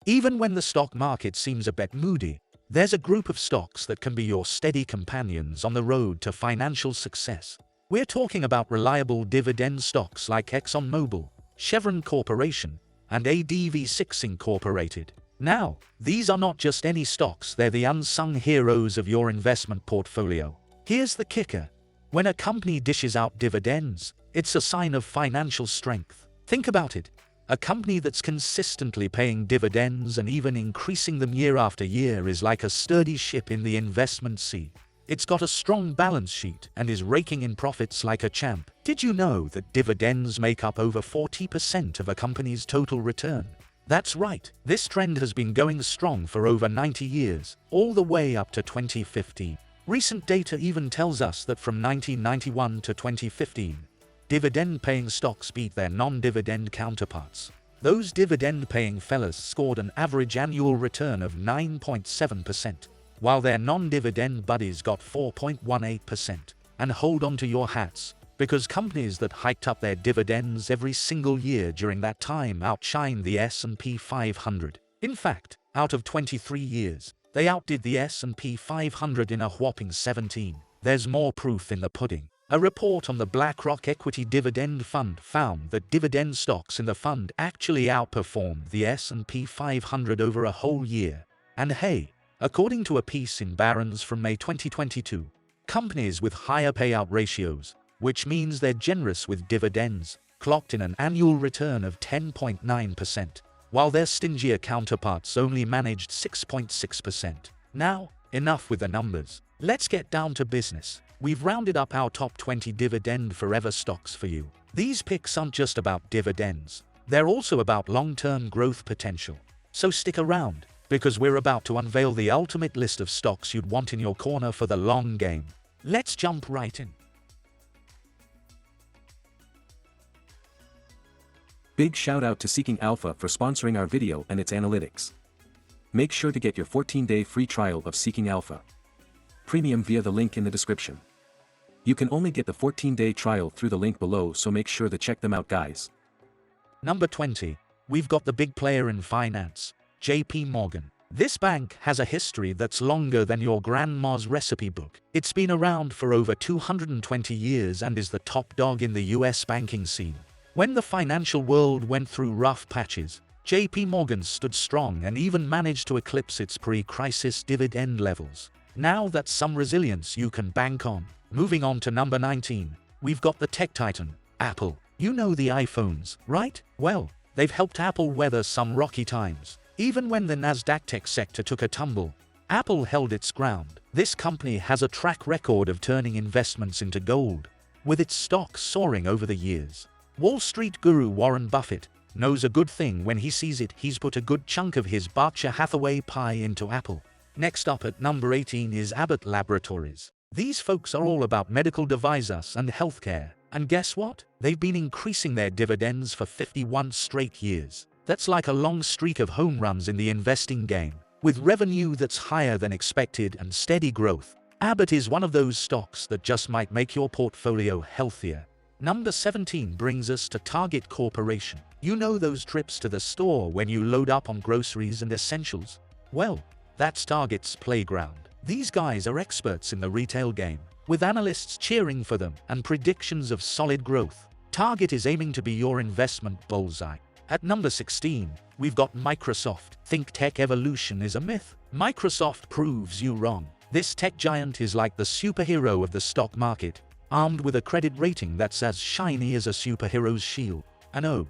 Even when the stock market seems a bit moody, there's a group of stocks that can be your steady companions on the road to financial success. We're talking about reliable dividend stocks like ExxonMobil, Chevron Corporation, and ADV6 Incorporated. Now, these are not just any stocks, they're the unsung heroes of your investment portfolio. Here's the kicker. When a company dishes out dividends, it's a sign of financial strength. Think about it. A company that's consistently paying dividends and even increasing them year after year is like a sturdy ship in the investment sea. It's got a strong balance sheet and is raking in profits like a champ. Did you know that dividends make up over 40% of a company's total return? That's right, this trend has been going strong for over 90 years, all the way up to 2015. Recent data even tells us that from 1991 to 2015, dividend-paying stocks beat their non-dividend counterparts. Those dividend-paying fellas scored an average annual return of 9.7%, while their non-dividend buddies got 4.18%. And hold on to your hats, because companies that hiked up their dividends every single year during that time outshined the S&P 500. In fact, out of 23 years, they outdid the S&P 500 in a whopping 17. There's more proof in the pudding. A report on the BlackRock Equity Dividend Fund found that dividend stocks in the fund actually outperformed the S&P 500 over a whole year. And hey, according to a piece in Barron's from May 2022, companies with higher payout ratios, which means they're generous with dividends, clocked in an annual return of 10.9%, while their stingier counterparts only managed 6.6%. Now, enough with the numbers. Let's get down to business. We've rounded up our top 20 Dividend Forever stocks for you. These picks aren't just about dividends, they're also about long-term growth potential. So stick around, because we're about to unveil the ultimate list of stocks you'd want in your corner for the long game. Let's jump right in. Big shout out to Seeking Alpha for sponsoring our video and its analytics. Make sure to get your 14-day free trial of Seeking Alpha Premium via the link in the description. You can only get the 14-day trial through the link below, so make sure to check them out, guys. Number 20. We've got the big player in finance, JP Morgan. This bank has a history that's longer than your grandma's recipe book. It's been around for over 220 years and is the top dog in the US banking scene. When the financial world went through rough patches, JP Morgan stood strong and even managed to eclipse its pre-crisis dividend levels. Now that's some resilience you can bank on. Moving on to number 19, we've got the tech titan, Apple. You know the iPhones, right? Well, they've helped Apple weather some rocky times. Even when the Nasdaq tech sector took a tumble, Apple held its ground. This company has a track record of turning investments into gold, with its stocks soaring over the years. Wall Street guru Warren Buffett knows a good thing when he sees it. He's put a good chunk of his Berkshire Hathaway pie into Apple. Next up at number 18 is Abbott Laboratories. These folks are all about medical devices and healthcare. And guess what? They've been increasing their dividends for 51 straight years. That's like a long streak of home runs in the investing game. With revenue that's higher than expected and steady growth, Abbott is one of those stocks that just might make your portfolio healthier. Number 17 brings us to Target Corporation. You know those trips to the store when you load up on groceries and essentials? Well, that's Target's playground. These guys are experts in the retail game, with analysts cheering for them and predictions of solid growth. Target is aiming to be your investment bullseye. At number 16, we've got Microsoft. Think tech evolution is a myth? Microsoft proves you wrong. This tech giant is like the superhero of the stock market, armed with a credit rating that's as shiny as a superhero's shield. And oh,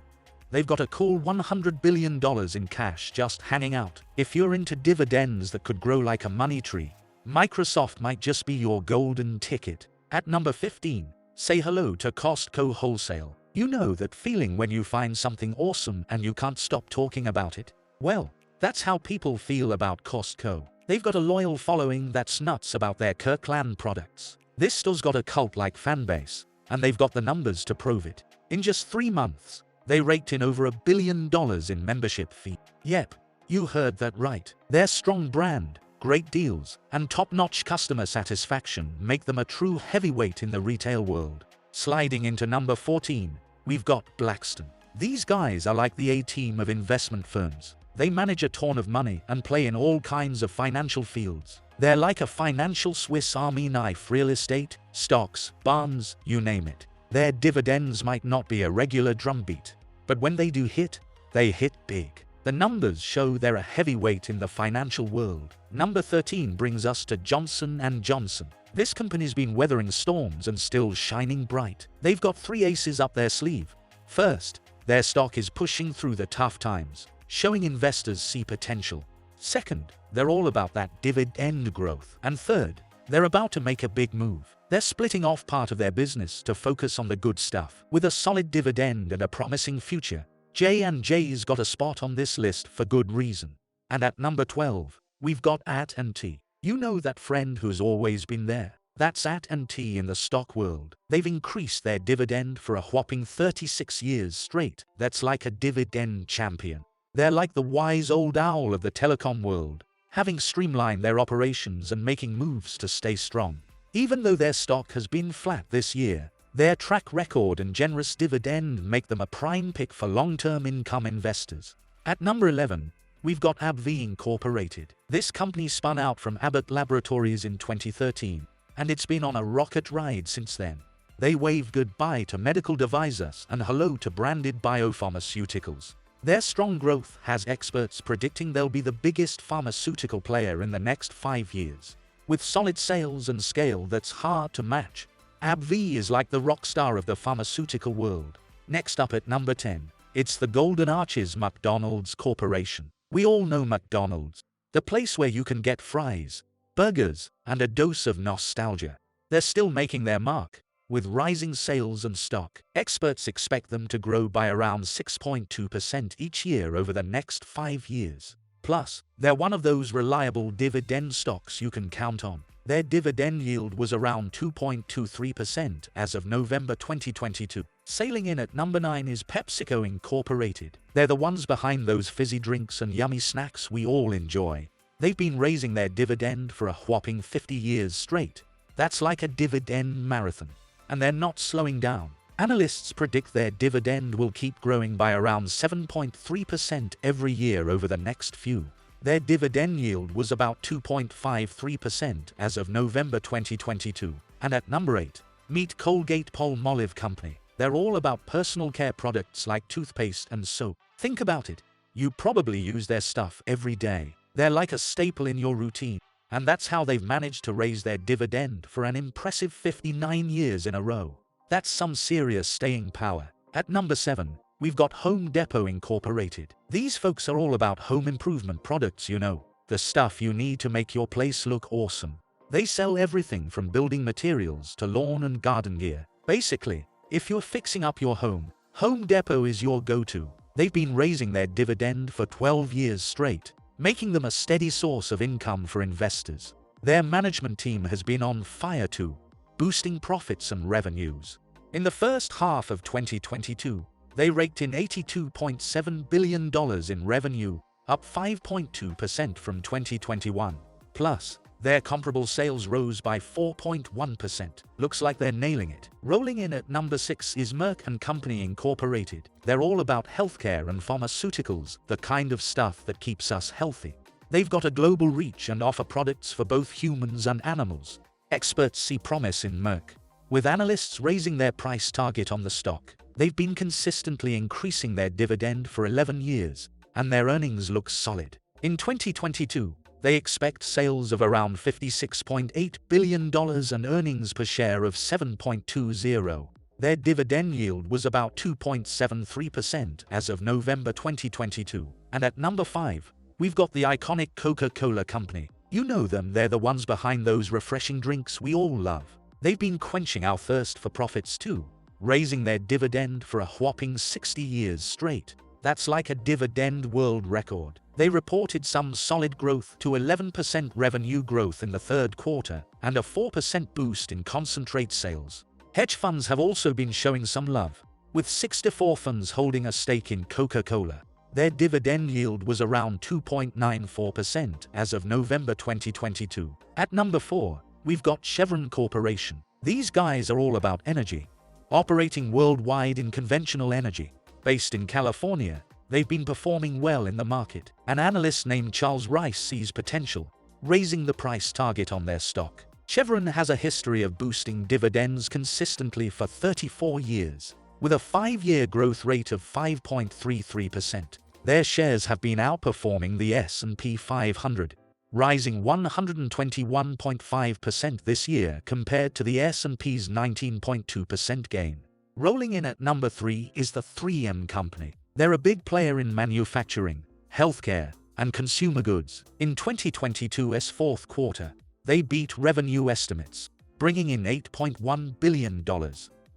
they've got a cool $100 billion in cash just hanging out. If you're into dividends that could grow like a money tree, Microsoft might just be your golden ticket. At number 15, say hello to Costco Wholesale. You know that feeling when you find something awesome and you can't stop talking about it? Well, that's how people feel about Costco. They've got a loyal following that's nuts about their Kirkland products. This store's got a cult-like fan base, and they've got the numbers to prove it. In just 3 months, they raked in over $1 billion in membership fee. Yep, you heard that right. Their strong brand, great deals, and top-notch customer satisfaction make them a true heavyweight in the retail world. Sliding into number 14, we've got Blackstone. These guys are like the A-team of investment firms. They manage a ton of money and play in all kinds of financial fields. They're like a financial Swiss Army knife: real estate, stocks, bonds, you name it. Their dividends might not be a regular drumbeat, but when they do hit, they hit big. The numbers show they're a heavyweight in the financial world. Number 13 brings us to Johnson & Johnson. This company's been weathering storms and still shining bright. They've got 3 aces up their sleeve. First, their stock is pushing through the tough times, showing investors see potential. Second, they're all about that dividend growth. And third, they're about to make a big move. They're splitting off part of their business to focus on the good stuff. With a solid dividend and a promising future, J&J's got a spot on this list for good reason. And at number 12, we've got AT&T. You know that friend who's always been there? That's AT&T in the stock world. They've increased their dividend for a whopping 36 years straight. That's like a dividend champion. They're like the wise old owl of the telecom world, having streamlined their operations and making moves to stay strong. Even though their stock has been flat this year, their track record and generous dividend make them a prime pick for long-term income investors. At number 11, we've got AbbVie Incorporated. This company spun out from Abbott Laboratories in 2013, and it's been on a rocket ride since then. They waved goodbye to medical devices and hello to branded biopharmaceuticals. Their strong growth has experts predicting they'll be the biggest pharmaceutical player in the next 5 years. With solid sales and scale that's hard to match, AbbVie is like the rock star of the pharmaceutical world. Next up at number 10, it's the Golden Arches McDonald's Corporation. We all know McDonald's, the place where you can get fries, burgers, and a dose of nostalgia. They're still making their mark, with rising sales and stock. Experts expect them to grow by around 6.2% each year over the next 5 years. Plus, they're one of those reliable dividend stocks you can count on. Their dividend yield was around 2.23% as of November 2022. Sailing in at number 9 is PepsiCo Incorporated. They're the ones behind those fizzy drinks and yummy snacks we all enjoy. They've been raising their dividend for a whopping 50 years straight. That's like a dividend marathon. And they're not slowing down. Analysts predict their dividend will keep growing by around 7.3% every year over the next few. Their dividend yield was about 2.53% as of November 2022. And at number 8, meet Colgate-Palmolive Company. They're all about personal care products like toothpaste and soap. Think about it. You probably use their stuff every day. They're like a staple in your routine. And that's how they've managed to raise their dividend for an impressive 59 years in a row. That's some serious staying power. At number 7, we've got Home Depot Incorporated. These folks are all about home improvement products, you know, the stuff you need to make your place look awesome. They sell everything from building materials to lawn and garden gear. Basically, if you're fixing up your home, Home Depot is your go-to. They've been raising their dividend for 12 years straight, making them a steady source of income for investors. Their management team has been on fire too, boosting profits and revenues. In the first half of 2022, they raked in $82.7 billion in revenue, up 5.2% from 2021. Plus, their comparable sales rose by 4.1%. Looks like they're nailing it. Rolling in at number 6 is Merck & Company Incorporated. They're all about healthcare and pharmaceuticals, the kind of stuff that keeps us healthy. They've got a global reach and offer products for both humans and animals. Experts see promise in Merck, with analysts raising their price target on the stock. They've been consistently increasing their dividend for 11 years, and their earnings look solid. In 2022, they expect sales of around $56.8 billion and earnings per share of 7.20. Their dividend yield was about 2.73% as of November 2022. And at number 5, we've got the iconic Coca-Cola Company. You know them, they're the ones behind those refreshing drinks we all love. They've been quenching our thirst for profits too, raising their dividend for a whopping 60 years straight. That's like a dividend world record. They reported some solid growth to 11% revenue growth in the third quarter and a 4% boost in concentrate sales. Hedge funds have also been showing some love, with 64 funds holding a stake in Coca-Cola. Their dividend yield was around 2.94% as of November 2022. At number 4, we've got Chevron Corporation. These guys are all about energy, operating worldwide in conventional energy. Based in California, They've been performing well in the market. An analyst named Charles Rice sees potential, raising the price target on their stock. Chevron has a history of boosting dividends consistently for 34 years, with a 5-year growth rate of 5.33%. Their shares have been outperforming the S&P 500, rising 121.5% this year compared to the S&P's 19.2% gain. Rolling in at number 3 is the 3M Company. They're a big player in manufacturing, healthcare, and consumer goods. In 2022's fourth quarter, they beat revenue estimates, bringing in $8.1 billion.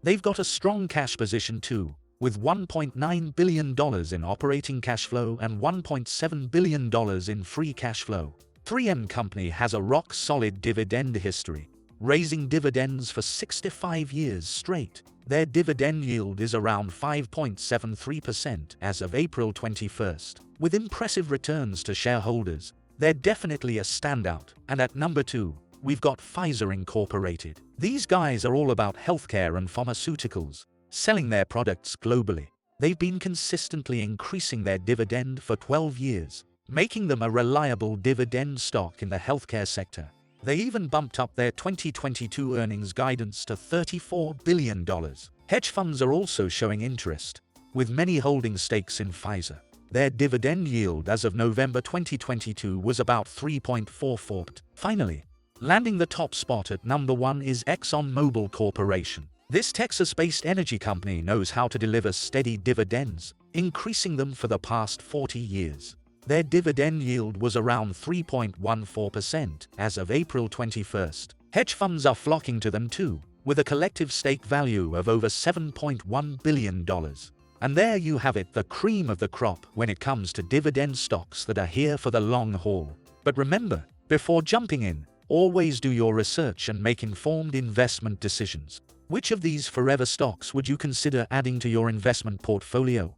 They've got a strong cash position too, with $1.9 billion in operating cash flow and $1.7 billion in free cash flow. 3M Company has a rock-solid dividend history, raising dividends for 65 years straight. Their dividend yield is around 5.73% as of April 21st. With impressive returns to shareholders, they're definitely a standout. And at number 2, we've got Pfizer Incorporated. These guys are all about healthcare and pharmaceuticals, selling their products globally. They've been consistently increasing their dividend for 12 years, making them a reliable dividend stock in the healthcare sector. They even bumped up their 2022 earnings guidance to $34 billion. Hedge funds are also showing interest, with many holding stakes in Pfizer. Their dividend yield as of November 2022 was about 3.44%. Finally, landing the top spot at number 1 is ExxonMobil Corporation. This Texas-based energy company knows how to deliver steady dividends, increasing them for the past 40 years. Their dividend yield was around 3.14% as of April 21st. Hedge funds are flocking to them too, with a collective stake value of over $7.1 billion. And there you have it, the cream of the crop when it comes to dividend stocks that are here for the long haul. But remember, before jumping in, always do your research and make informed investment decisions. Which of these forever stocks would you consider adding to your investment portfolio?